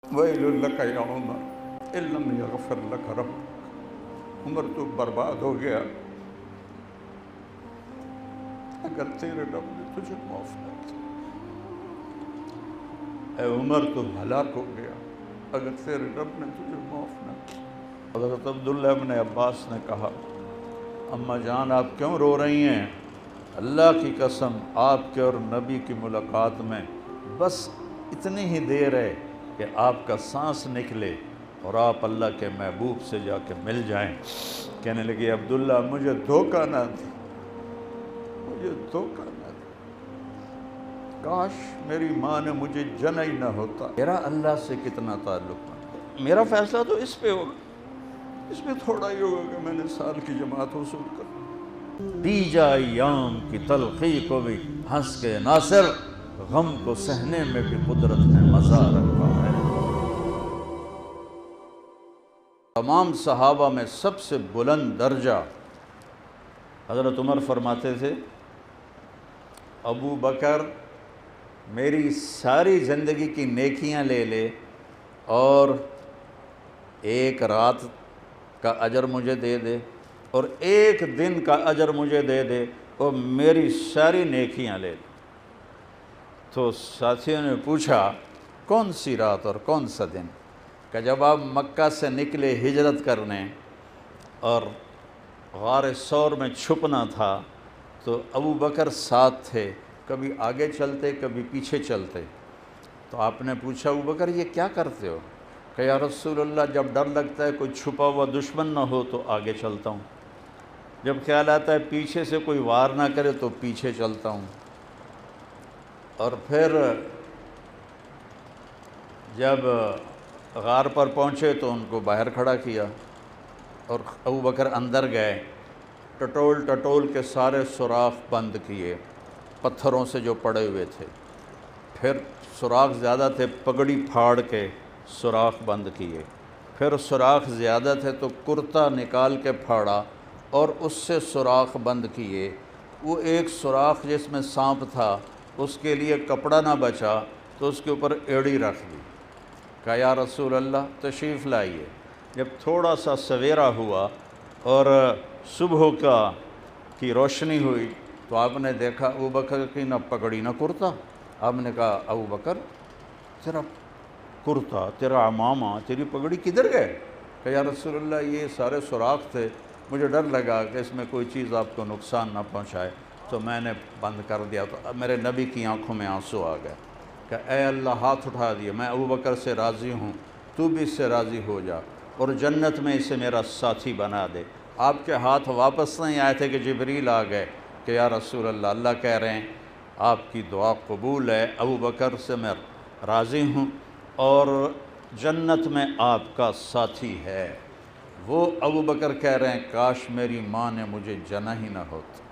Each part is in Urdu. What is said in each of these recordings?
وَيْلٌ لَكَ يَا عُمَرُ إِن لَّمْ يَغْفِرْ لَكَ رَبُّكَ، عمر تو برباد ہو گیا اگر تیرے رب نے تجھے معاف نہ کیا۔ اے عمر تو ہلاک ہو گیا اگر تیرے رب نے تجھے معاف نہ کیا۔ حضرت عبداللہ ابن عباس نے کہا اماں جان آپ کیوں رو رہی ہیں؟ اللہ کی قسم آپ کے اور نبی کی ملاقات میں بس اتنی ہی دیر ہے کہ آپ کا سانس نکلے اور آپ اللہ کے محبوب سے جا کے مل جائیں۔ کہنے لگے عبداللہ مجھے دھوکہ نہ دے، مجھے دھوکہ نہ دے، کاش میری ماں نے مجھے جنا ہی نہ ہوتا۔ میرا اللہ سے کتنا تعلق ہے، میرا فیصلہ تو اس پہ ہوگا، اس میں تھوڑا ہی ہوگا کہ میں نے سال کی جماعت وصول کر پی جا ایام کی تلخی کو بھی ہنس کے ناصر، غم کو سہنے میں بھی قدرت نے مزہ رکھا ہے۔ تمام صحابہ میں سب سے بلند درجہ حضرت عمر فرماتے تھے ابو بکر میری ساری زندگی کی نیکیاں لے لے اور ایک رات کا اجر مجھے دے دے اور ایک دن کا اجر مجھے دے دے اور میری ساری نیکیاں لے لے۔ تو ساتھیوں نے پوچھا کون سی رات اور کون سا دن؟ کہ جب آپ مکہ سے نکلے ہجرت کرنے اور غار ثور میں چھپنا تھا تو ابو بکر ساتھ تھے، کبھی آگے چلتے کبھی پیچھے چلتے۔ تو آپ نے پوچھا ابو بکر یہ کیا کرتے ہو؟ کہ یا رسول اللہ جب ڈر لگتا ہے کوئی چھپا ہوا دشمن نہ ہو تو آگے چلتا ہوں، جب خیال آتا ہے پیچھے سے کوئی وار نہ کرے تو پیچھے چلتا ہوں، اور پھر جب غار پر پہنچے تو ان کو باہر کھڑا کیا اور ابو بکر اندر گئے، ٹٹول ٹٹول کے سارے سوراخ بند کیے پتھروں سے جو پڑے ہوئے تھے، پھر سوراخ زیادہ تھے پگڑی پھاڑ کے سوراخ بند کیے، پھر سوراخ زیادہ تھے تو کرتا نکال کے پھاڑا اور اس سے سوراخ بند کیے۔ وہ ایک سوراخ جس میں سانپ تھا اس کے لیے کپڑا نہ بچا تو اس کے اوپر ایڑی رکھ دی، کہا یا رسول اللہ تشریف لائیے۔ جب تھوڑا سا سویرا ہوا اور صبح کی روشنی ہوئی تو آپ نے دیکھا ابو بکر کی نہ پگڑی نہ کرتا۔ آپ نے کہا ابو بکر تیرا کرتا، تیرا عمامہ، تیری پگڑی کدھر گئے؟ کہ یا رسول اللہ یہ سارے سوراخ تھے، مجھے ڈر لگا کہ اس میں کوئی چیز آپ کو نقصان نہ پہنچائے تو میں نے بند کر دیا۔ تو میرے نبی کی آنکھوں میں آنسو آ گئے کہ اے اللہ ہاتھ اٹھا دیے، میں ابو بکر سے راضی ہوں، تو بھی اس سے راضی ہو جا اور جنت میں اسے میرا ساتھی بنا دے۔ آپ کے ہاتھ واپس نہیں آئے تھے کہ جبریل آ گئے کہ یا رسول اللہ اللہ کہہ رہے ہیں آپ کی دعا قبول ہے، ابو بکر سے میں راضی ہوں اور جنت میں آپ کا ساتھی ہے۔ وہ ابو بکر کہہ رہے ہیں کاش میری ماں نے مجھے جنا ہی نہ ہوتا۔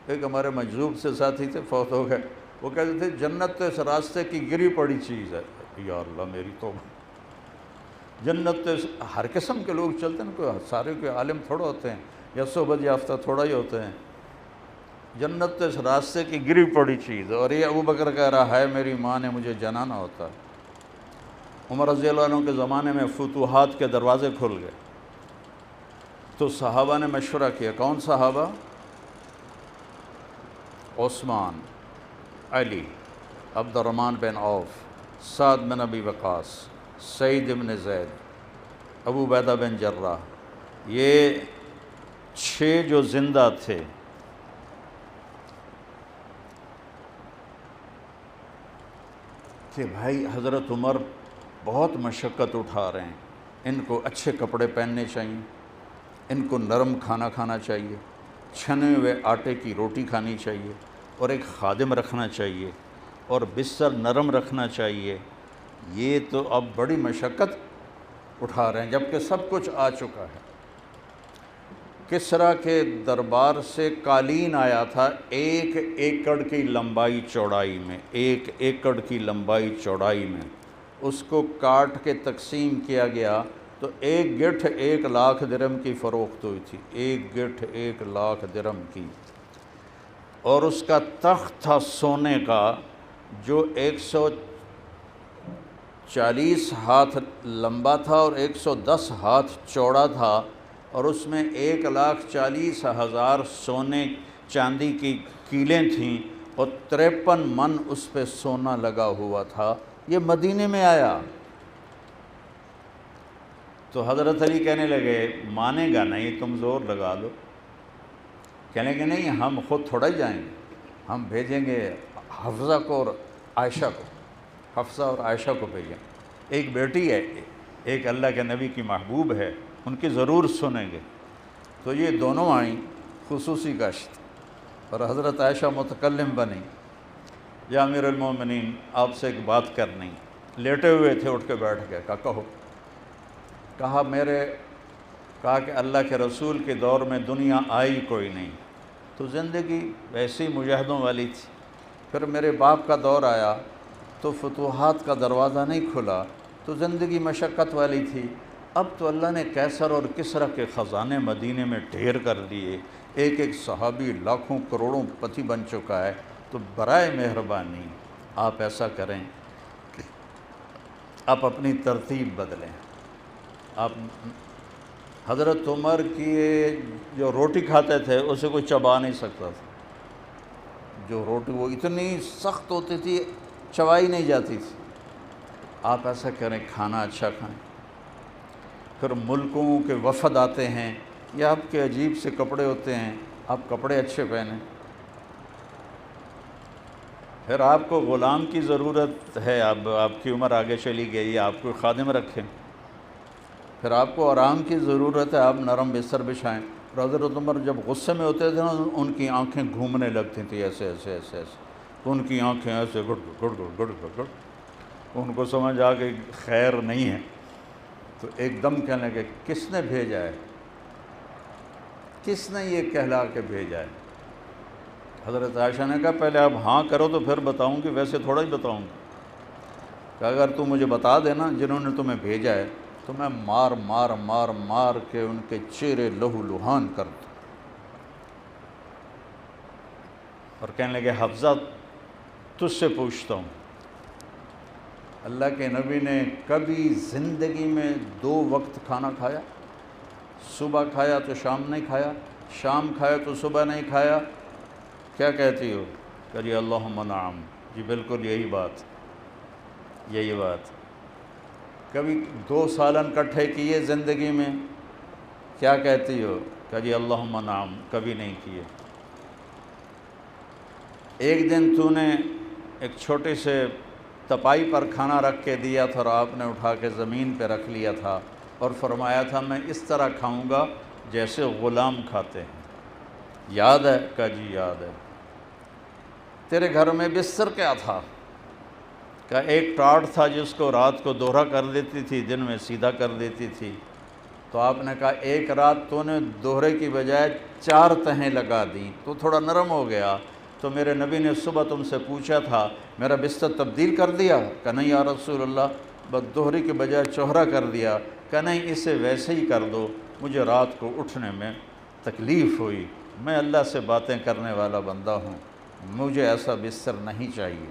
ایک ہمارے مجذوب سے ساتھی تھے، فوت ہو گئے، وہ کہتے تھے جنت تو اس راستے کی گری پڑی چیز ہے۔ یا اللہ میری توبہ، جنت تو ہر قسم کے لوگ چلتے ہیں، کوئی سارے کوئی عالم تھوڑا ہوتے ہیں یا صحبت یافتہ تھوڑا ہی ہوتے ہیں، جنت تو اس راستے کی گری پڑی چیز ہے۔ اور یہ ابو بکر کہہ رہا ہے میری ماں نے مجھے جنا نہ ہوتا۔ عمر رضی اللہ عنہ کے زمانے میں فتوحات کے دروازے کھل گئے تو صحابہ نے مشورہ کیا۔ کون صحابہ؟ عثمان، علی، عبد الرحمن بن عوف، سعد بن ابی وقاص، سعید بن زید، ابو عبیدہ بن جراح، یہ 6 جو زندہ تھے کہ بھائی حضرت عمر بہت مشقت اٹھا رہے ہیں، ان کو اچھے کپڑے پہننے چاہیے، ان کو نرم کھانا کھانا چاہیے، چھنے ہوئے آٹے کی روٹی کھانی چاہیے اور ایک خادم رکھنا چاہیے اور بستر نرم رکھنا چاہیے۔ یہ تو اب بڑی مشقت اٹھا رہے ہیں جبکہ سب کچھ آ چکا ہے۔ کسریٰ کے دربار سے قالین آیا تھا 1 ایکڑ کی لمبائی چوڑائی میں، 1 ایکڑ کی لمبائی چوڑائی میں، اس کو کاٹ کے تقسیم کیا گیا تو 1 گٹھ 1 لاکھ درہم کی فروخت ہوئی تھی، 1 گٹھ 1 لاکھ درہم کی۔ اور اس کا تخت تھا سونے کا جو 40 ہاتھ لمبا تھا اور 110 ہاتھ چوڑا تھا، اور اس میں 1,40,000 سونے چاندی کی کیلیں تھیں، اور 53 من اس پہ سونا لگا ہوا تھا۔ یہ مدینے میں آیا تو حضرت علی کہنے لگے مانے گا نہیں، تم زور لگا لو۔ کہنے لگے نہیں، ہم خود تھوڑا ہی جائیں گے، ہم بھیجیں گے حفصہ کو اور عائشہ کو، حفصہ اور عائشہ کو بھیجیں۔ ایک بیٹی ہے، ایک اللہ کے نبی کی محبوب ہے، ان کی ضرور سنیں گے۔ تو یہ دونوں آئیں خصوصی گشت، اور حضرت عائشہ متکلم بنی، یا امیر المومنین آپ سے ایک بات کرنی۔ لیٹے ہوئے تھے، اٹھ کے بیٹھ گئے، کہو۔ کہا کہ اللہ کے رسول کے دور میں دنیا آئی کوئی نہیں، تو زندگی ویسی مجاہدوں والی تھی۔ پھر میرے باپ کا دور آیا تو فتوحات کا دروازہ نہیں کھلا، تو زندگی مشقت والی تھی۔ اب تو اللہ نے قیصر اور کسریٰ کے خزانے مدینے میں ڈھیر کر دیے، ایک ایک صحابی لاکھوں کروڑوں پتی بن چکا ہے، تو برائے مہربانی آپ ایسا کریں کہ آپ اپنی ترتیب بدلیں۔ آپ حضرت عمر کی جو روٹی کھاتے تھے اسے کوئی چبا نہیں سکتا تھا، جو روٹی وہ اتنی سخت ہوتی تھی چبائی نہیں جاتی تھی۔ آپ ایسا کریں، کھانا اچھا کھائیں۔ پھر ملکوں کے وفد آتے ہیں، یا آپ کے عجیب سے کپڑے ہوتے ہیں، آپ کپڑے اچھے پہنیں۔ پھر آپ کو غلام کی ضرورت ہے، اب آپ کی عمر آگے چلی گئی، آپ کو خادم رکھیں۔ پھر آپ کو آرام کی ضرورت ہے، آپ نرم بستر بچھائیں۔ حضرت عمر جب غصے میں ہوتے تھے نا، ان کی آنکھیں گھومنے لگتی تھیں ایسے ایسے ایسے ایسے، تو ان کی آنکھیں ایسے گڑ گڑ گڑ گڑ گڑ گڑ، ان کو سمجھ آ گئی خیر نہیں ہے، تو ایک دم کہنے لگے کس نے بھیجا ہے، کس نے یہ کہلا کے بھیجا ہے؟ حضرت عائشہ نے کہا پہلے آپ ہاں کرو تو پھر بتاؤں گی، ویسے تھوڑا ہی بتاؤں گی۔ کہ اگر تو مجھے بتا دینا جنہوں نے تمہیں بھیجا ہے، تو میں مار مار مار مار کے ان کے چہرے لہو لہان کر دوں۔ اور کہنے لگے حفصہ تجھ سے پوچھتا ہوں، اللہ کے نبی نے کبھی زندگی میں 2 وقت کھانا کھایا؟ صبح کھایا تو شام نہیں کھایا، شام کھایا تو صبح نہیں کھایا؟ کیا کہتی ہو؟ کہ جی اللہم نعم، جی بالکل یہی بات، یہی بات۔ کبھی 2 سالن کٹھے کیے زندگی میں؟ کیا کہتی ہو؟ کہ جی اللہم نعم، کبھی نہیں کیے۔ ایک دن تو نے ایک چھوٹے سے تپائی پر کھانا رکھ کے دیا تھا، اور آپ نے اٹھا کے زمین پہ رکھ لیا تھا، اور فرمایا تھا میں اس طرح کھاؤں گا جیسے غلام کھاتے ہیں، یاد ہے؟ کہ جی یاد ہے۔ تیرے گھر میں بستر کیا تھا؟ کہ ایک ٹاٹ تھا جس کو رات کو دوہرا کر دیتی تھی، دن میں سیدھا کر دیتی تھی۔ تو آپ نے کہا ایک رات تو نے دوہرے کی بجائے 4 تہیں لگا دیں تو تھوڑا نرم ہو گیا، تو میرے نبی نے صبح تم سے پوچھا تھا میرا بستر تبدیل کر دیا؟ کہ نہیں یا رسول اللہ، بس دوہری کے بجائے چوہرا کر دیا۔ کہ نہیں، اسے ویسے ہی کر دو، مجھے رات کو اٹھنے میں تکلیف ہوئی، میں اللہ سے باتیں کرنے والا بندہ ہوں، مجھے ایسا بستر نہیں چاہیے۔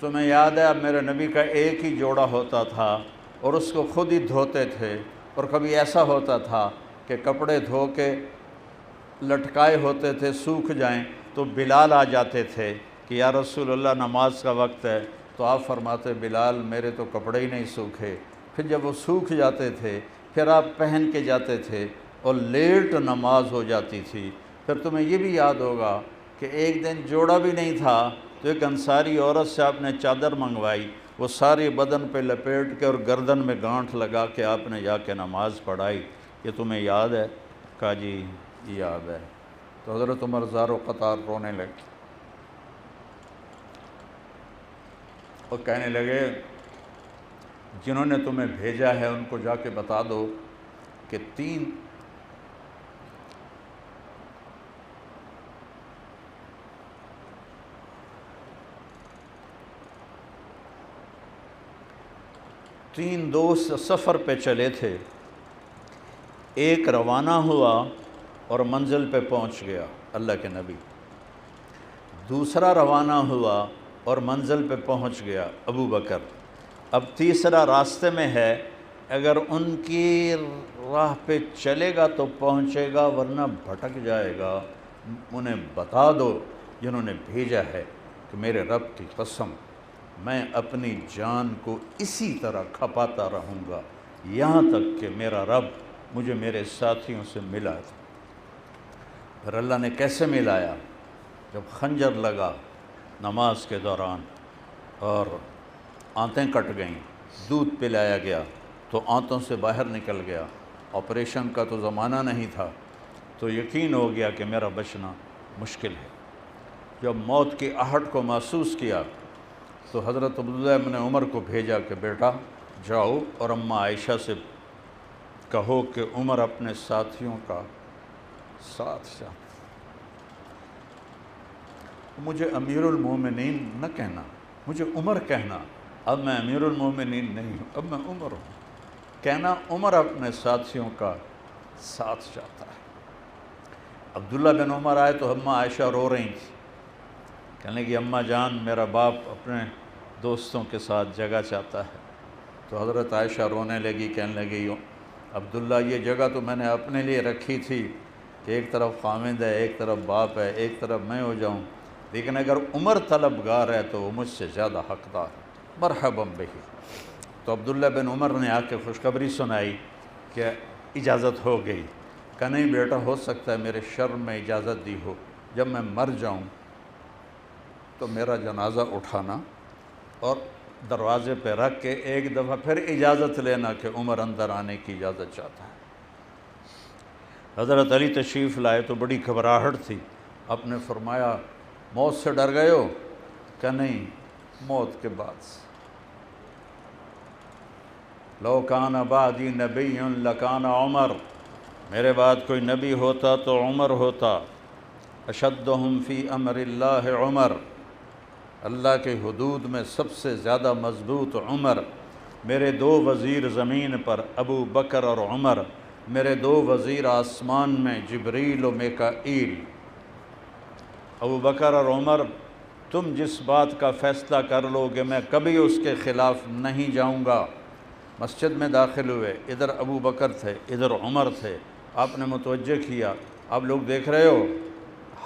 تمہیں یاد ہے اب میرے نبی کا ایک ہی جوڑا ہوتا تھا، اور اس کو خود ہی دھوتے تھے، اور کبھی ایسا ہوتا تھا کہ کپڑے دھو کے لٹکائے ہوتے تھے، سوکھ جائیں تو بلال آ جاتے تھے کہ یا رسول اللہ نماز کا وقت ہے، تو آپ فرماتے بلال میرے تو کپڑے ہی نہیں سوکھے۔ پھر جب وہ سوکھ جاتے تھے پھر آپ پہن کے جاتے تھے، اور لیٹ نماز ہو جاتی تھی۔ پھر تمہیں یہ بھی یاد ہوگا کہ ایک دن جوڑا بھی نہیں تھا، تو ایک انصاری عورت سے آپ نے چادر منگوائی، وہ ساری بدن پہ لپیٹ کے اور گردن میں گانٹھ لگا کے آپ نے جا کے نماز پڑھائی۔ یہ تمہیں یاد ہے؟ کہا جی یاد ہے۔ تو حضرت عمر زار و قطار رونے لگے اور کہنے لگے جنہوں نے تمہیں بھیجا ہے ان کو جا کے بتا دو کہ 3 دوست سفر پہ چلے تھے، ایک روانہ ہوا اور منزل پہ پہنچ گیا اللہ کے نبی، دوسرا روانہ ہوا اور منزل پہ پہنچ گیا ابو بکر۔ اب تیسرا راستے میں ہے، اگر ان کی راہ پہ چلے گا تو پہنچے گا، ورنہ بھٹک جائے گا۔ انہیں بتا دو جنہوں نے بھیجا ہے کہ میرے رب کی قسم میں اپنی جان کو اسی طرح کھپاتا رہوں گا یہاں تک کہ میرا رب مجھے میرے ساتھیوں سے ملا تھا۔ پھر اللہ نے کیسے ملایا؟ جب خنجر لگا نماز کے دوران اور آنتیں کٹ گئیں، دودھ پلایا گیا تو آنتوں سے باہر نکل گیا۔ آپریشن کا تو زمانہ نہیں تھا، تو یقین ہو گیا کہ میرا بچنا مشکل ہے۔ جب موت کی آہٹ کو محسوس کیا تو حضرت عبداللہ بن عمر کو بھیجا کہ بیٹا جاؤ اور اماں عائشہ سے کہو کہ عمر اپنے ساتھیوں کا ساتھ چاہتا۔ مجھے امیر المومنین نہ کہنا، مجھے عمر کہنا۔ اب میں امیر المومنین نہیں ہوں، اب میں عمر ہوں۔ کہنا عمر اپنے ساتھیوں کا ساتھ چاہتا ہے۔ عبداللہ بن عمر آئے تو اماں عائشہ رو رہی تھی، کہنے لگی اماں جان میرا باپ اپنے دوستوں کے ساتھ جگہ چاہتا ہے۔ تو حضرت عائشہ رونے لگی، کہنے لگی عبداللہ یہ جگہ تو میں نے اپنے لیے رکھی تھی کہ ایک طرف خامد ہے، ایک طرف باپ ہے، ایک طرف میں ہو جاؤں، لیکن اگر عمر طلبگار ہے تو وہ مجھ سے زیادہ حقدار ہے، مرحبا بہی۔ تو عبداللہ بن عمر نے آ کے خوشخبری سنائی کہ اجازت ہو گئی۔ کہ نہیں بیٹا، ہو سکتا ہے میرے شرم میں اجازت دی ہو، جب میں مر جاؤں تو میرا جنازہ اٹھانا اور دروازے پہ رکھ کے ایک دفعہ پھر اجازت لینا کہ عمر اندر آنے کی اجازت چاہتا ہے۔ حضرت علی تشریف لائے تو بڑی گھبراہٹ تھی۔ آپ نے فرمایا موت سے ڈر گئے ہو؟ کہ نہیں، موت کے بعد سے۔ لو کان بعدی نبی لکان عمر، میرے بعد کوئی نبی ہوتا تو عمر ہوتا۔ اشدہم فی امر اللہ عمر، اللہ کے حدود میں سب سے زیادہ مضبوط عمر۔ میرے دو وزیر زمین پر ابو بکر اور عمر، میرے دو وزیر آسمان میں جبریل و میکائیل۔ ابو بکر اور عمر تم جس بات کا فیصلہ کر لو گے میں کبھی اس کے خلاف نہیں جاؤں گا۔ مسجد میں داخل ہوئے، ادھر ابو بکر تھے ادھر عمر تھے۔ آپ نے متوجہ کیا، آپ لوگ دیکھ رہے ہو،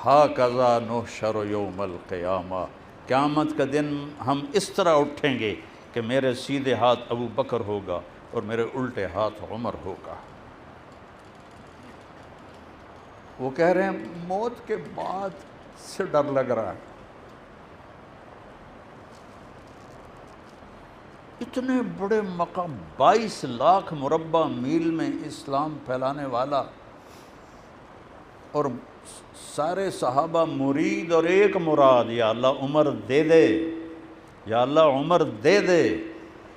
ہاکذا نحشر یوم القیامہ، قیامت کا دن ہم اس طرح اٹھیں گے کہ میرے سیدھے ہاتھ ابو بکر ہوگا اور میرے الٹے ہاتھ عمر ہوگا۔ وہ کہہ رہے ہیں موت کے بعد سے ڈر لگ رہا ہے۔ اتنے بڑے مقام، 22 لاکھ مربع میل میں اسلام پھیلانے والا، اور سارے صحابہ مرید اور ایک مراد، یا اللہ عمر دے دے، یا اللہ عمر دے دے۔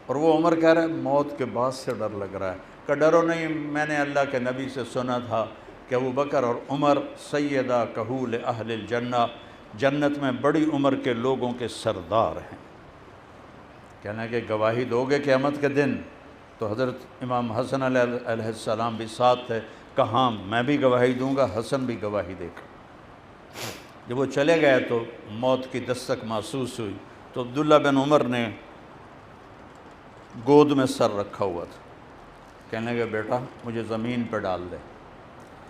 اور وہ عمر کہہ رہا ہے موت کے بعد سے ڈر لگ رہا ہے۔ کہ ڈرو نہیں، میں نے اللہ کے نبی سے سنا تھا کہ ابو بکر اور عمر سیدہ کہول اہل الجنہ، جنت میں بڑی عمر کے لوگوں کے سردار ہیں۔ کہنا کہ گواہی دو گے قیامت کے دن؟ تو حضرت امام حسن علیہ السلام بھی ساتھ تھے، کہاں میں بھی گواہی دوں گا، حسن بھی گواہی دے گا۔ جب وہ چلے گئے تو موت کی دستک محسوس ہوئی، تو عبداللہ بن عمر نے گود میں سر رکھا ہوا تھا، کہنے لگے بیٹا مجھے زمین پہ ڈال دے۔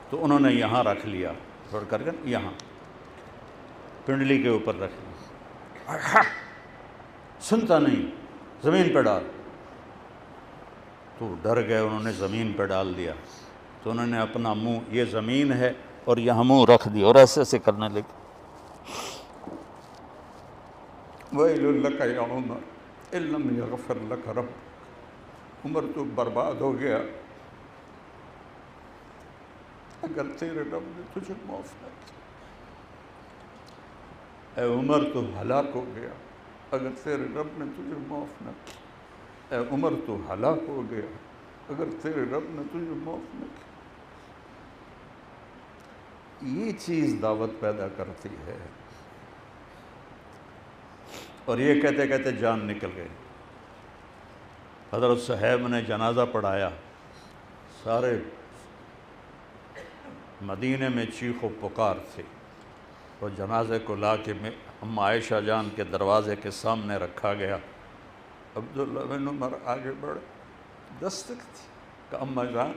تو انہوں نے یہاں رکھ لیا، تھوڑا کر کے یہاں پنڈلی کے اوپر رکھ لیا۔ سنتا نہیں، زمین پہ ڈال۔ تو ڈر گئے، انہوں نے زمین پہ ڈال دیا۔ تو انہوں نے اپنا منہ، یہ زمین ہے اور یہاں منہ رکھ دیا اور ایسے ایسے کرنے لگے۔ وَيْلٌ لَكَ يَا عُمَرْ إِن لَّمْ يَغْفِرْ لَكَ رَبُّكَ، عمر تو برباد ہو گیا اگر تیرے رب نے تجھے معاف نہ کیا۔ اے عمر تو ہلاک ہو گیا اگر تیرے رب نے تجھے معاف نہ کیا۔ اے عمر تو ہلاک ہو گیا اگر تیرے رب نے تجھے معاف نہ کیا۔ یہ چیز دعوت پیدا کرتی ہے۔ اور یہ کہتے کہتے جان نکل گئی۔ حضرت صہیب نے جنازہ پڑھایا، سارے مدینے میں چیخ و پکار تھی، اور جنازے کو لا کے اما عائشہ جان کے دروازے کے سامنے رکھا گیا۔ عبداللہ بن عمر آگے بڑھے، دستک تھی کہ اما جان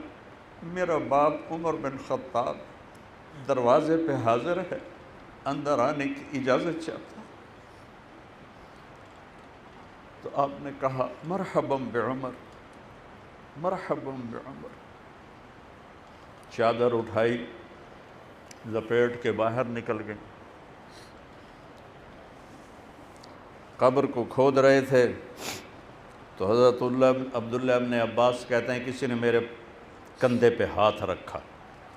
میرا باپ عمر بن خطاب دروازے پہ حاضر ہے، اندر آنے کی اجازت چاہتا۔ تو آپ نے کہا مرحبا بعمر، مرحبا بعمر۔ چادر اٹھائی، لپیٹ کے باہر نکل گئے۔ قبر کو کھود رہے تھے تو حضرت عبداللہ ابن عباس کہتے ہیں کسی نے میرے کندھے پہ ہاتھ رکھا،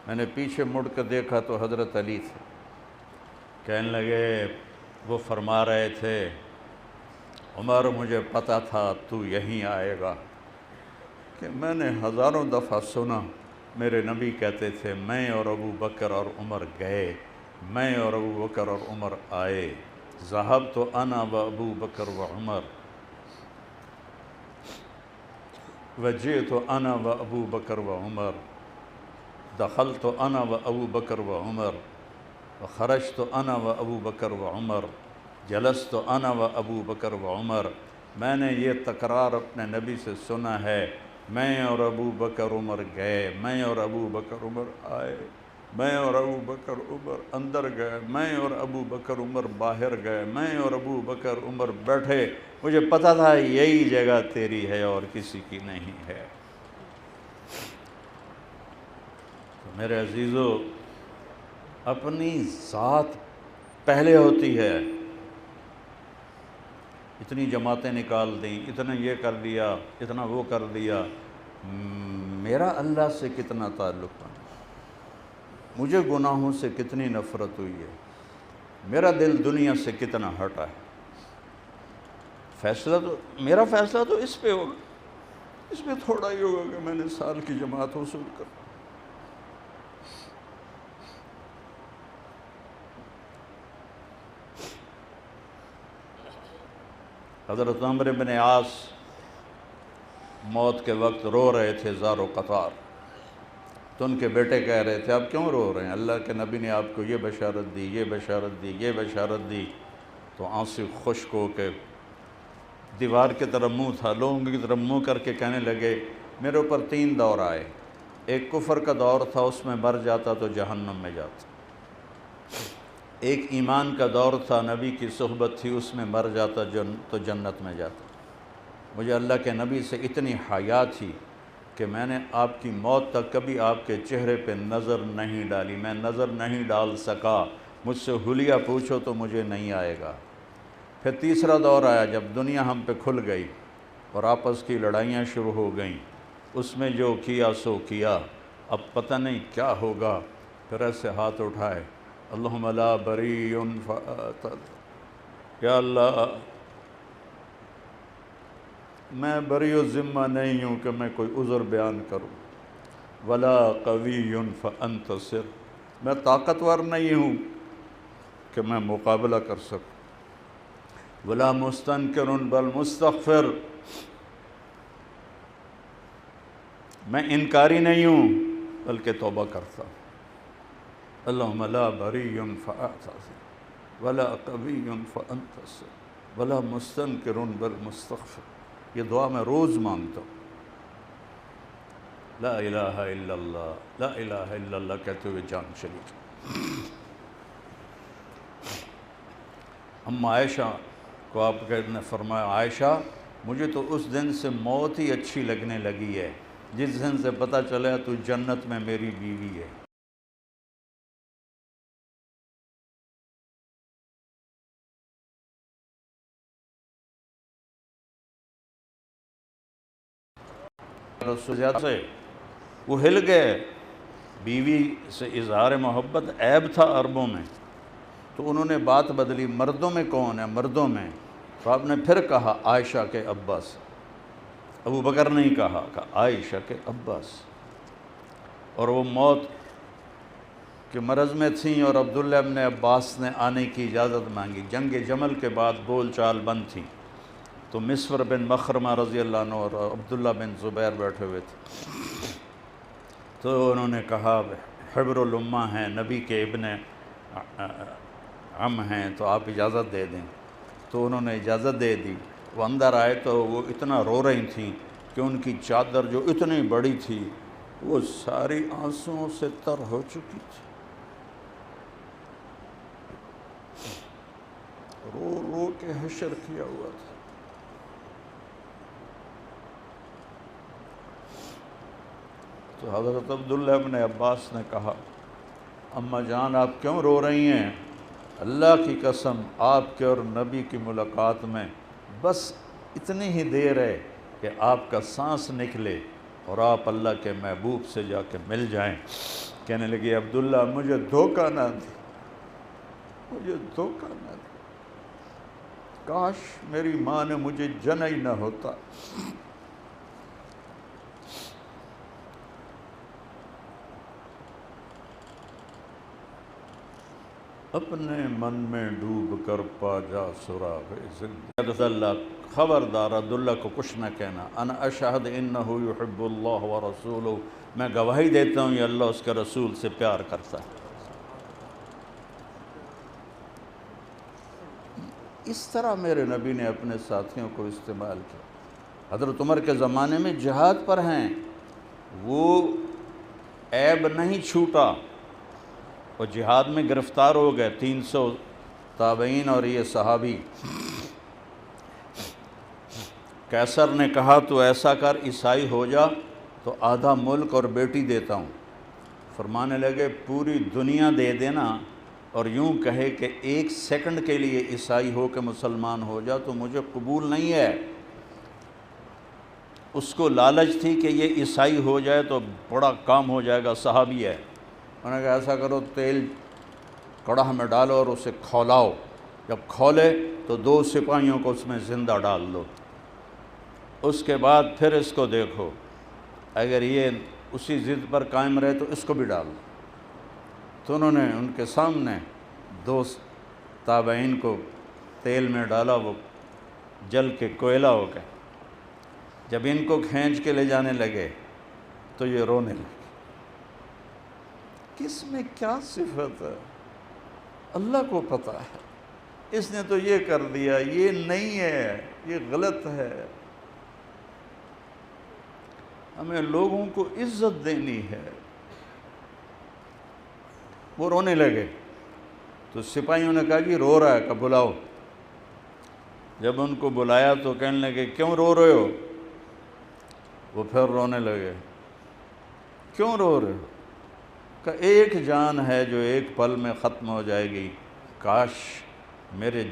میں نے پیچھے مڑ کے دیکھا تو حضرت علی تھے۔ کہنے لگے، وہ فرما رہے تھے عمر مجھے پتہ تھا تو یہیں آئے گا، کہ میں نے ہزاروں دفعہ سنا میرے نبی کہتے تھے میں اور ابو بکر اور عمر گئے، میں اور ابو بکر اور عمر آئے، ذهبت انا و ابو بکر و عمر وجئت انا و ابو بکر و عمر دخلت انا و ابو بکر و عمر وخرجت انا و ابو بکر و عمر جلست انا و ابو بکر و عمر۔ میں نے یہ تکرار اپنے نبی سے سنا ہے، میں اور ابو بکر عمر گئے، میں اور ابو بکر عمر آئے، میں اور ابو بکر عمر اندر گئے، میں اور ابو بکر عمر باہر گئے، میں اور ابو بکر عمر بیٹھے، مجھے پتہ تھا یہی جگہ تیری ہے اور کسی کی نہیں ہے۔ تو میرے عزیزو، اپنی ذات پہلے ہوتی ہے۔ اتنی جماعتیں نکال دیں، اتنا یہ کر دیا، اتنا وہ کر دیا، میرا اللہ سے کتنا تعلق ہے، مجھے گناہوں سے کتنی نفرت ہوئی ہے، میرا دل دنیا سے کتنا ہٹا ہے۔ میرا فیصلہ تو اس پہ ہوگا، اس پہ تھوڑا ہی ہوگا کہ میں نے سال کی جماعت وصول کر۔ حضرت عمرو بن عاص موت کے وقت رو رہے تھے زار و قطار، تو ان کے بیٹے کہہ رہے تھے آپ کیوں رو رہے ہیں، اللہ کے نبی نے آپ کو یہ بشارت دی، یہ بشارت دی، یہ بشارت دی۔ تو آنسو خشک ہو کے دیوار کی طرف منہ تھا، لوگوں کی طرف منہ کر کے کہنے لگے میرے اوپر 3 دور آئے، ایک کفر کا دور تھا، اس میں مر جاتا تو جہنم میں جاتا، ایک ایمان کا دور تھا، نبی کی صحبت تھی، اس میں مر جاتا تو جنت میں جاتا۔ مجھے اللہ کے نبی سے اتنی حیا تھی کہ میں نے آپ کی موت تک کبھی آپ کے چہرے پہ نظر نہیں ڈالی، میں نظر نہیں ڈال سکا، مجھ سے حلیہ پوچھو تو مجھے نہیں آئے گا۔ پھر تیسرا دور آیا جب دنیا ہم پہ کھل گئی اور آپس کی لڑائیاں شروع ہو گئیں، اس میں جو کیا سو کیا، اب پتہ نہیں کیا ہوگا۔ پھر ایسے ہاتھ اٹھائے، اللہم لا بری یا اللہ میں بری و ذمہ نہیں ہوں کہ میں کوئی عذر بیان کروں، ولا قوی فانتصر، میں طاقتور نہیں ہوں کہ میں مقابلہ کر سکوں، ولا مستنکر بل مستغفر، میں انکاری نہیں ہوں بلکہ توبہ کرتا ہوں۔ اللہم لا بری فاعتصم ولا قوی فانتصر ولا مستنکر بل مستغفر۔ یہ دعا میں روز مانگتا ہوں، لا الہ الا اللہ، لا الہ الا اللہ کہتے ہوئے جان چلی گئی۔ اما عائشہ کو آپ نے فرمایا عائشہ مجھے تو اس دن سے موت ہی اچھی لگنے لگی ہے جس دن سے پتہ چلا تو جنت میں میری بیوی ہے۔ سے وہ ہل گئے، بیوی سے اظہار محبت عیب تھا عربوں میں، تو انہوں نے بات بدلی، مردوں میں کون ہے، مردوں میں، تو آپ نے پھر کہا عائشہ کے ابا سے، ابو بکر نہیں کہا، عائشہ کے ابا سے۔ اور وہ موت کے مرض میں تھیں اور عبداللہ ابن عباس نے آنے کی اجازت مانگی، جنگ جمل کے بعد بول چال بند تھی، تو مسور بن مخرمہ رضی اللہ عنہ اور عبداللہ بن زبیر بیٹھے ہوئے تھے، تو انہوں نے کہا حبر الامہ ہیں، نبی کے ابن ہم ہیں تو آپ اجازت دے دیں۔ تو انہوں نے اجازت دے دی۔ وہ اندر آئے تو وہ اتنا رو رہی تھیں کہ ان کی چادر جو اتنی بڑی تھی وہ ساری آنسوؤں سے تر ہو چکی تھی، رو رو کے حشر کیا ہوا تھا۔ تو حضرت عبداللہ ابن عباس نے کہا، اماں جان آپ کیوں رو رہی ہیں؟ اللہ کی قسم آپ کے اور نبی کی ملاقات میں بس اتنی ہی دیر ہے کہ آپ کا سانس نکلے اور آپ اللہ کے محبوب سے جا کے مل جائیں۔ کہنے لگی عبداللہ مجھے دھوکہ نہ دے، مجھے دھوکہ نہ دے، کاش میری ماں نے مجھے جنا ہی نہ ہوتا۔ اپنے من میں ڈوب کر پا جا سراغ زندگی۔ عبداللہ خبردار عبداللہ کو کچھ نہ کہنا، انا اشہد انہ یحب اللہ ورسولہ، میں گواہی دیتا ہوں یہ اللہ اس کے رسول سے پیار کرتا ہے۔ اس طرح میرے نبی نے اپنے ساتھیوں کو استعمال کیا۔ حضرت عمر کے زمانے میں جہاد پر ہیں، وہ عیب نہیں چھوٹا، وہ جہاد میں گرفتار ہو گئے، 300 تابعین اور یہ صحابی۔ قیصر نے کہا تو ایسا کر عیسائی ہو جا تو آدھا ملک اور بیٹی دیتا ہوں۔ فرمانے لگے پوری دنیا دے دینا اور یوں کہے کہ 1 سیکنڈ کے لیے عیسائی ہو کے مسلمان ہو جا تو مجھے قبول نہیں ہے۔ اس کو لالچ تھی کہ یہ عیسائی ہو جائے تو بڑا کام ہو جائے گا، صحابی ہے۔ انہوں نے کہا ایسا کرو تیل کڑاہ میں ڈالو اور اسے کھولاؤ، جب کھولے تو 2 سپاہیوں کو اس میں زندہ ڈال دو، اس کے بعد پھر اس کو دیکھو، اگر یہ اسی ضد پر قائم رہے تو اس کو بھی ڈال دو۔ تو انہوں نے ان کے سامنے 2 تابعین کو تیل میں ڈالا، وہ جل کے کوئلہ ہو گئے۔ جب ان کو کھینچ کے لے جانے لگے تو یہ رونے لگے۔ کس میں کیا صفت ہے اللہ کو پتہ ہے، اس نے تو یہ کر دیا، یہ نہیں ہے، یہ غلط ہے۔ ہمیں لوگوں کو عزت دینی ہے۔ وہ رونے لگے تو سپاہیوں نے کہا جی رو رہا ہے، کہ بلاؤ۔ جب ان کو بلایا تو کہنے لگے کیوں رو رہے ہو؟ وہ پھر رونے لگے، کیوں رو رہے ہو؟ کہ ایک جان ہے جو ایک پل میں ختم ہو جائے گی، کاش میرے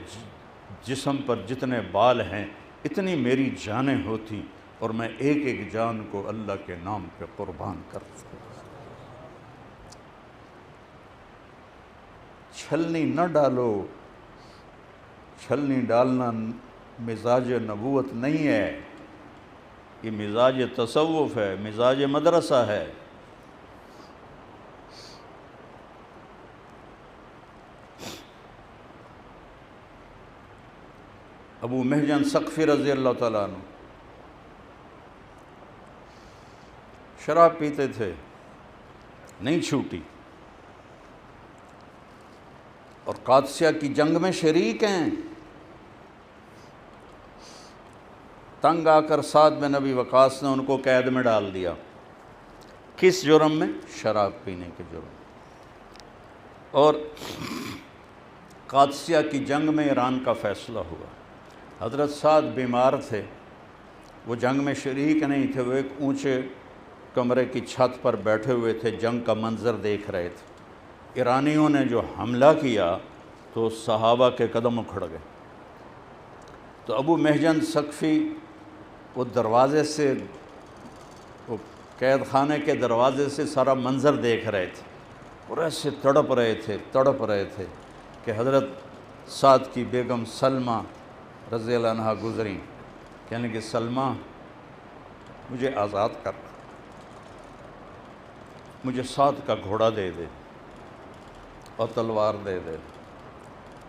جسم پر جتنے بال ہیں اتنی میری جانیں ہوتی اور میں ایک ایک جان کو اللہ کے نام پہ قربان کرتا۔ چھلنی نہ ڈالو، چھلنی ڈالنا مزاج نبوت نہیں ہے، یہ مزاج تصوف ہے، مزاج مدرسہ ہے۔ ابو محجن ثقفی رضی اللہ تعالیٰ عنہ شراب پیتے تھے، نہیں چھوٹی، اور قادسیہ کی جنگ میں شریک ہیں۔ تنگ آ کر سعد بن ابی وقاص نے ان کو قید میں ڈال دیا۔ کس جرم میں؟ شراب پینے کے جرم میں۔ اور قادسیہ کی جنگ میں ایران کا فیصلہ ہوا۔ حضرت سعد بیمار تھے، وہ جنگ میں شریک نہیں تھے، وہ ایک اونچے کمرے کی چھت پر بیٹھے ہوئے تھے، جنگ کا منظر دیکھ رہے تھے۔ ایرانیوں نے جو حملہ کیا تو صحابہ کے قدم اکھڑ گئے۔ تو ابو محجن ثقفی وہ دروازے سے، وہ قید خانے کے دروازے سے سارا منظر دیکھ رہے تھے اور ایسے تڑپ رہے تھے کہ حضرت سعد کی بیگم سلمہ رضی اللہ عنہا گزریں، کہنے کہ سلمہ مجھے آزاد کر، مجھے سعد کا گھوڑا دے دے اور تلوار دے دے،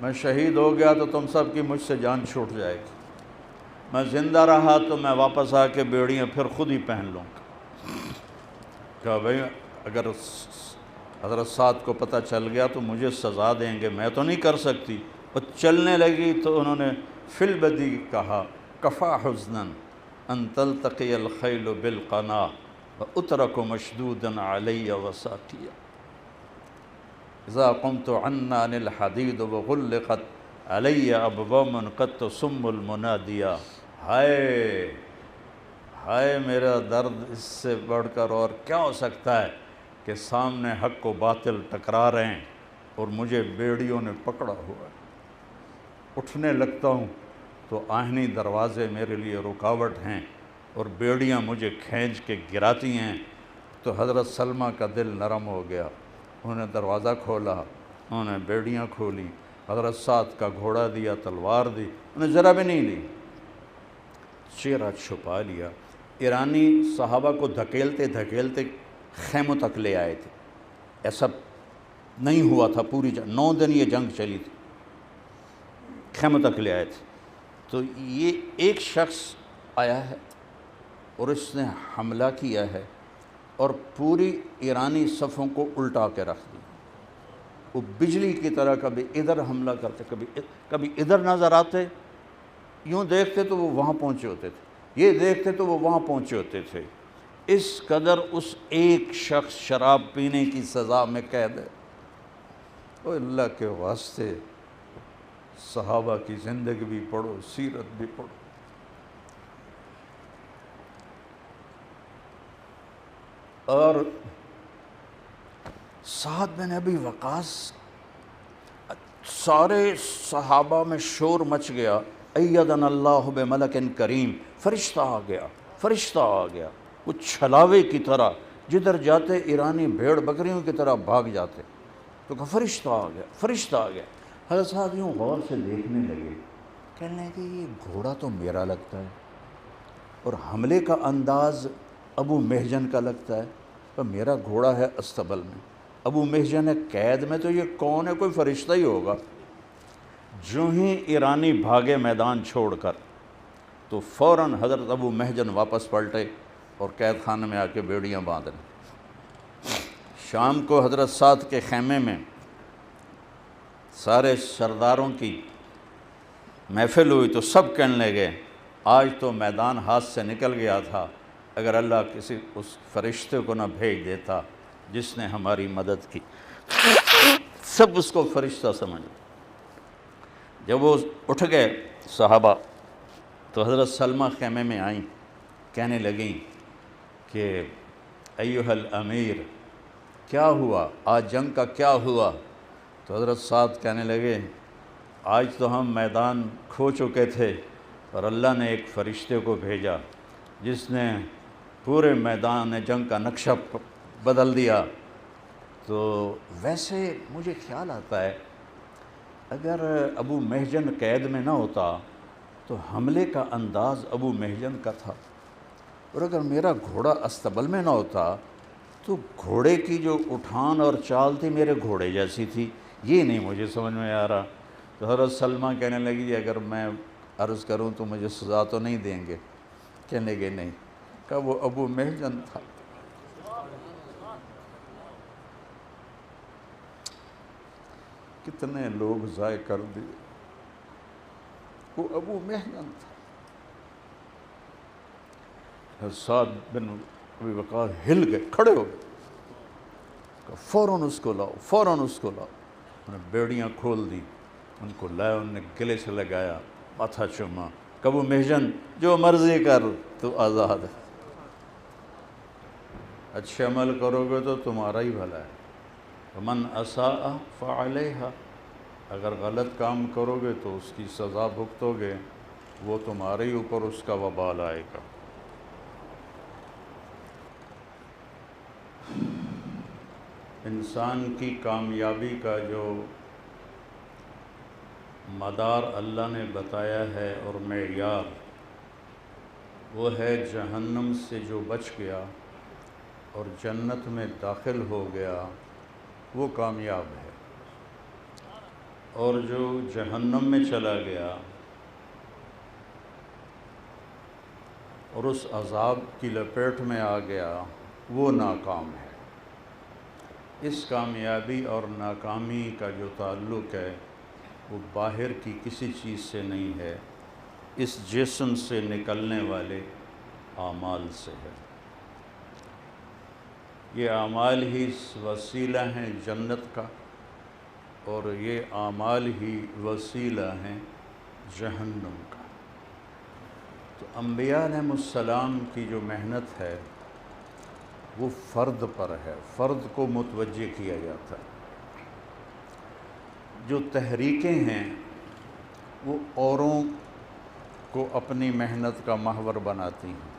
میں شہید ہو گیا تو تم سب کی مجھ سے جان چھوٹ جائے گی، میں زندہ رہا تو میں واپس آ کے بیڑیاں پھر خود ہی پہن لوں گا۔ کہا بھئی اگر حضرت سعد کو پتہ چل گیا تو مجھے سزا دیں گے، میں تو نہیں کر سکتی۔ وہ چلنے لگی تو انہوں نے فی البدی کہا کفا حزنا ان تلتقی الخیل بالقنا واترک مشدودا علی وساقیا اذا قمت عنا عن الحدید وغلقت علی ابواب قد تسم المنادیا۔ ہائے ہائے میرا درد، اس سے بڑھ کر اور کیا ہو سکتا ہے کہ سامنے حق و باطل ٹکرا رہے ہیں اور مجھے بیڑیوں نے پکڑا ہوا ہے۔ اٹھنے لگتا ہوں تو آہنی دروازے میرے لیے رکاوٹ ہیں اور بیڑیاں مجھے کھینچ کے گراتی ہیں۔ تو حضرت سلمہ کا دل نرم ہو گیا، انہوں نے دروازہ کھولا، انہوں نے بیڑیاں کھولی، حضرت سعد کا گھوڑا دیا، تلوار دی، انہیں ذرا بھی نہیں لی، چہرہ چھپا لیا۔ ایرانی صحابہ کو دھکیلتے دھکیلتے خیموں تک لے آئے تھے، ایسا نہیں ہوا تھا پوری 9 دن یہ جنگ چلی تھی، خیموں تک لے آئے تھے۔ تو یہ ایک شخص آیا ہے اور اس نے حملہ کیا ہے اور پوری ایرانی صفوں کو الٹا کے رکھ دی۔ وہ بجلی کی طرح کبھی ادھر حملہ کرتے، کبھی ادھر نظر آتے، یوں دیکھتے تو وہ وہاں پہنچے ہوتے تھے، یہ دیکھتے تو وہ وہاں پہنچے ہوتے تھے۔ اس قدر اس ایک شخص شراب پینے کی سزا میں قید ہے۔ او اللہ کے واسطے صحابہ کی زندگی بھی پڑھو، سیرت بھی پڑھو۔ اور سعد بن ابی وقاص، سارے صحابہ میں شور مچ گیا، ایدنا اللہ بملک کریم، فرشتہ آ گیا، فرشتہ آ گیا۔ وہ چھلاوے کی طرح جدھر جاتے ایرانی بھیڑ بکریوں کی طرح بھاگ جاتے، تو کہا فرشتہ آ گیا، فرشتہ آ گیا۔ حضرت صاحب یوں غور سے دیکھنے لگے، کہنے لگے یہ گھوڑا تو میرا لگتا ہے اور حملے کا انداز ابو محجن کا لگتا ہے، پر میرا گھوڑا ہے استبل میں، ابو محجن ہے قید میں، تو یہ کون ہے؟ کوئی فرشتہ ہی ہوگا۔ جو ہی ایرانی بھاگے میدان چھوڑ کر تو فوراً حضرت ابو محجن واپس پلٹے اور قید خانے میں آ کے بیڑیاں باندھ لیں۔ شام کو حضرت سعد کے خیمے میں سارے سرداروں کی محفل ہوئی تو سب کہنے لگے آج تو میدان ہاتھ سے نکل گیا تھا، اگر اللہ کسی اس فرشتے کو نہ بھیج دیتا جس نے ہماری مدد کی۔ سب اس کو فرشتہ سمجھے۔ جب وہ اٹھ گئے صحابہ تو حضرت سلمہ خیمے میں آئیں، کہنے لگیں کہ ایھا الامیر، کیا ہوا آج، جنگ کا کیا ہوا؟ تو حضرت سعد کہنے لگے آج تو ہم میدان کھو چکے تھے اور اللہ نے ایک فرشتے کو بھیجا جس نے پورے میدان جنگ کا نقشہ بدل دیا۔ تو ویسے مجھے خیال آتا ہے اگر ابو محجن قید میں نہ ہوتا تو حملے کا انداز ابو محجن کا تھا، اور اگر میرا گھوڑا استبل میں نہ ہوتا تو گھوڑے کی جو اٹھان اور چال تھی میرے گھوڑے جیسی تھی۔ یہ نہیں مجھے سمجھ میں آ رہا۔ تو حضرت سلمہ کہنے لگی اگر میں عرض کروں تو مجھے سزا تو نہیں دیں گے؟ کہنے لگے نہیں، کہا وہ ابو محجن تھا۔ کتنے لوگ ضائع کر دیے، وہ ابو محجن تھا۔ سعد بن ابی وقاص ہل گئے، کھڑے ہو گئے، کہا فوراً اس کو لاؤ، فوراً اس کو لاؤ۔ انہوں نے بیڑیاں کھول دی، ان کو لایا، انہوں نے گلے سے لگایا، ماتھا چوما، کہ ابو محجن جو مرضی کر تو آزاد ہے، اچھے عمل کرو گے تو تمہارا ہی بھلا ہے، ومن اساء فعلیہا، اگر غلط کام کرو گے تو اس کی سزا بھگتو گے، وہ تمہارے ہی اوپر اس کا وبال آئے گا۔ انسان کی کامیابی کا جو مدار اللہ نے بتایا ہے اور معیار، وہ ہے جہنم سے جو بچ گیا اور جنت میں داخل ہو گیا وہ کامیاب ہے، اور جو جہنم میں چلا گیا اور اس عذاب کی لپیٹ میں آ گیا وہ ناکام ہے۔ اس کامیابی اور ناکامی کا جو تعلق ہے وہ باہر کی کسی چیز سے نہیں ہے، اس جسم سے نکلنے والے اعمال سے ہے۔ یہ اعمال ہی وسیلہ ہیں جنت کا، اور یہ اعمال ہی وسیلہ ہیں جہنم کا۔ تو انبیاء علیہ السلام کی جو محنت ہے وہ فرد پر ہے، فرد کو متوجہ کیا جاتا ہے۔ جو تحریکیں ہیں وہ اوروں کو اپنی محنت کا محور بناتی ہیں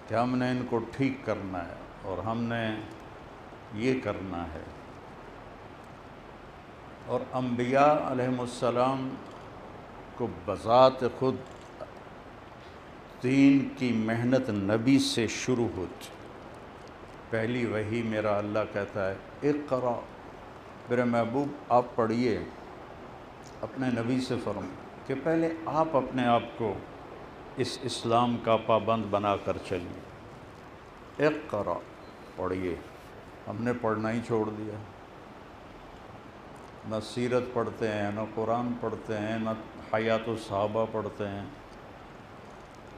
کہ ہم نے ان کو ٹھیک کرنا ہے اور ہم نے یہ کرنا ہے۔ اور انبیاء علیہ السلام کو بذات خود دین کی محنت نبی سے شروع ہوتی۔ پہلی وحی میرا اللہ کہتا ہے اقرا، میرے محبوب آپ پڑھیے، اپنے نبی سے فرمائیں کہ پہلے آپ اپنے آپ کو اس اسلام کا پابند بنا کر چلیے۔ اقرا، پڑھیے۔ ہم نے پڑھنا ہی چھوڑ دیا، نہ سیرت پڑھتے ہیں، نہ قرآن پڑھتے ہیں، نہ حیات الصحابہ پڑھتے ہیں۔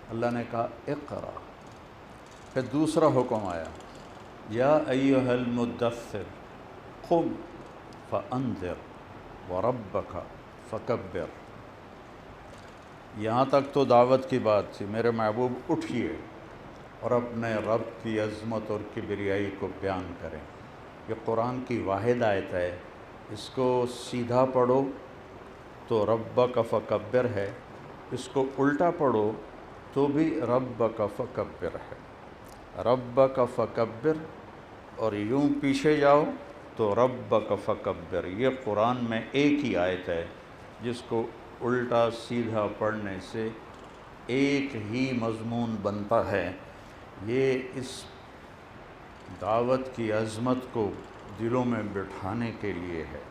اللہ نے کہا اقرا۔ پھر دوسرا حکم آیا، یا ایھا المدثر قم فانذر وربک فکبر۔ یہاں تک تو دعوت کی بات تھی، میرے محبوب اٹھیے اور اپنے رب کی عظمت اور کبریائی کو بیان کریں۔ یہ قرآن کی واحد آیت ہے، اس کو سیدھا پڑھو تو ربک فکبر ہے، اس کو الٹا پڑھو تو بھی ربک فکبر ہے۔ ربک فکبر اور یوں پیچھے جاؤ تو ربک فکبر۔ یہ قرآن میں ایک ہی آیت ہے جس کو الٹا سیدھا پڑھنے سے ایک ہی مضمون بنتا ہے۔ یہ اس دعوت کی عظمت کو دلوں میں بٹھانے کے لیے ہے۔